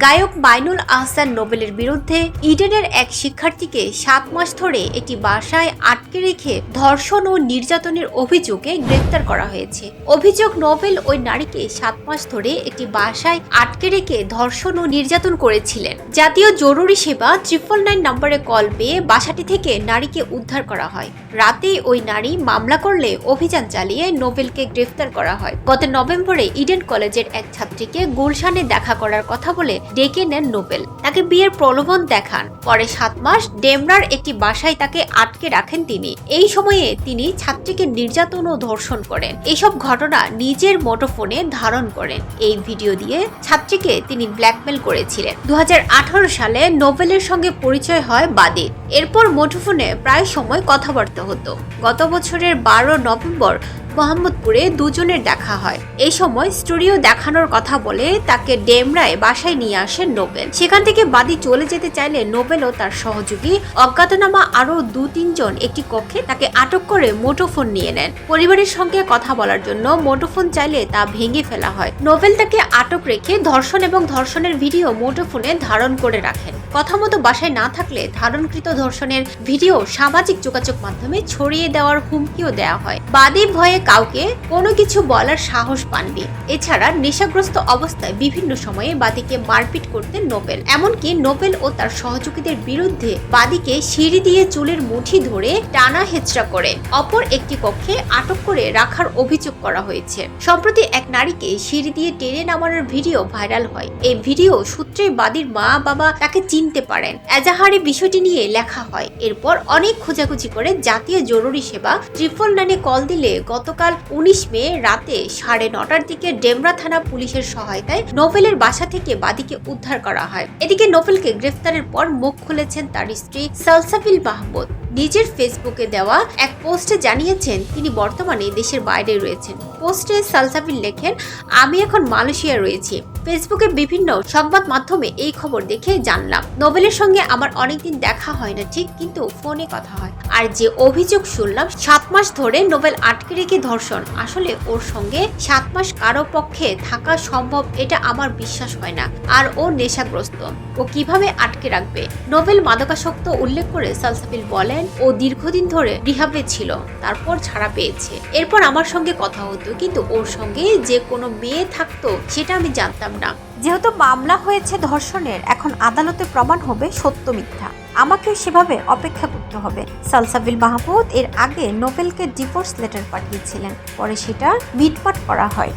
গায়ক মাইনুল আহসান নোবেলের বিরুদ্ধে ইডেনের এক শিক্ষার্থীকে 7 মাস ধরে একটি বাসায় আটকে রেখে ধর্ষণ ও নির্যাতনের অভিযোগে গ্রেফতার করা হয়েছে। অভিযোগ, নোবেল ওই নারীকে 7 মাস ধরে একটি বাসায় আটকে রেখে ধর্ষণ ও নির্যাতন করেছিলেন। জাতীয় জরুরি সেবা 999 নম্বরে কল পেয়ে বাসাটি থেকে নারীকে উদ্ধার করা হয়। রাতে ওই নারী মামলা করলে অভিযান চালিয়ে নোবেলকে গ্রেফতার করা হয়। গত নভেম্বরে ইডেন কলেজের এক ছাত্রীকে গুলশানে দেখা করার কথা বলে ডেকে নেন নোবেল। তাকে বিয়ের প্রলোভন দেখান। পরে 7 মাস ডেমরার একটি বাসায় তাকে আটকে রাখেন তিনি। এই সময়ে তিনি ছাত্রীকে নির্যাতন ও ধর্ষণ করেন। এইসব ঘটনা নিজের মুঠোফোনে ধারণ করেন। এই ভিডিও দিয়ে ছাত্রীকে তিনি ব্ল্যাকমেল করেছিলেন। 2018 সালে নোবেলের সঙ্গে পরিচয় হয় বাদীর। এরপর মুঠোফোনে প্রায় সময় কথাবার্তা হতো। গত বছরের 12 নভেম্বর মোহাম্মদপুরে দুজনের দেখা হয়। এই সময় স্টুডিও দেখানোর কথা বলে তাকে ডেমরায় বাসায় নিয়ে আসেন নোবেল। সেখান থেকে বাদী চলে যেতে চাইলে নোবেল ও তার সহযোগী অজ্ঞাতনামা আরো 2-3 জন একটি কক্ষে তাকে আটক করে মুঠোফোন নিয়ে নেন। পরিবারের সঙ্গে কথা বলার জন্য মুঠোফোন চাইলে তা ভেঙে ফেলা হয়। নোবেল তাকে আটক রেখে ধর্ষণ এবং ধর্ষণের ভিডিও মুঠোফোনে ধারণ করে রাখেন। কথা মতো বাসায় না থাকলে ধারণকৃত ধর্ষণের ভিডিও সামাজিক যোগাযোগ মাধ্যমে ছড়িয়ে দেওয়ার হুমকিও দেওয়া হয়। বাদী ভয়ে কাউকে কোনো কিছু বলার সাহস পাননি। এছাড়া নেশাগ্রস্ত অবস্থায় বিভিন্ন সময়ে বাদীকে মারপিট করতেন নোবেল। এমনকি নোবেল ও তার সহযোগীদের বিরুদ্ধে বাদীকে সিঁড়ি দিয়ে চুলের মুঠি ধরে টানা হেঁচড়া করে অপর একটি কক্ষে আটক করে রাখার অভিযোগ করা হয়েছে। সম্প্রতি এক নারীকে সিঁড়ি দিয়ে টেনে নামানোর ভিডিও ভাইরাল হয়। এই ভিডিও সূত্রে বাদীর মা বাবা তাকে চিনতে পারেন। এজাহারে বিষয়টি নিয়ে লেখা হয়। এরপর অনেক খোঁজাখুঁজি করে জাতীয় জরুরি সেবা 999 কল দিলে গতকাল 19 মে রাতে 9:30টার দিকে ডেমরা থানা পুলিশের সহায়তায় নোবেলের বাসা থেকে বাদীকে উদ্ধার করা হয়। এদিকে নোবেলকে গ্রেফতারের পর মুখ খুলেছেন তার স্ত্রী সালসাবিল মাহমুদ। নিজের ফেসবুকে দেওয়া এক পোস্টে জানিয়েছেন তিনি বর্তমানে দেশের বাইরে রয়েছেন। পোস্টে সালসাবিল লেখেন, আমি এখন মালয়েশিয়া রয়েছি। ফেসবুকে বিভিন্ন সংবাদ মাধ্যমে এই খবর দেখে জানলাম। নোবেলের সঙ্গে আমার অনেকদিন দেখা হয় না ঠিক, কিন্তু ফোনে কথা হয়। আর যে অভিযোগ শুনলাম 7 মাস ধরে নোবেল আটকে রেখে ধর্ষণ, আসলে ওর সঙ্গে 7 মাস কারো পক্ষে থাকা সম্ভব এটা আমার বিশ্বাস হয় না। আর ও নেশাগ্রস্ত, ও কিভাবে আটকে রাখবে? নোবেল মাদকাসক্ত উল্লেখ করে সালসাবিল বলেন, ও দীর্ঘদিন ধরে রিহাবে ছিল, তারপর ছাড়া পেয়েছে। এরপর আমার সঙ্গে কথা হতো, কিন্তু ওর সঙ্গে যে কোনো মেয়ে থাকতো সেটা আমি জানতাম না। যেহেতু মামলা হয়েছে ধর্ষণের, এখন আদালতে প্রমাণ হবে সত্য মিথ্যা। আমাকে সেভাবে অপেক্ষা করতে হবে। সালসাবিল মাহমুদ এর আগে নোবেলকে ডিভোর্স লেটার পাঠিয়েছিলেন, পরে সেটা মিটমাট করা হয়।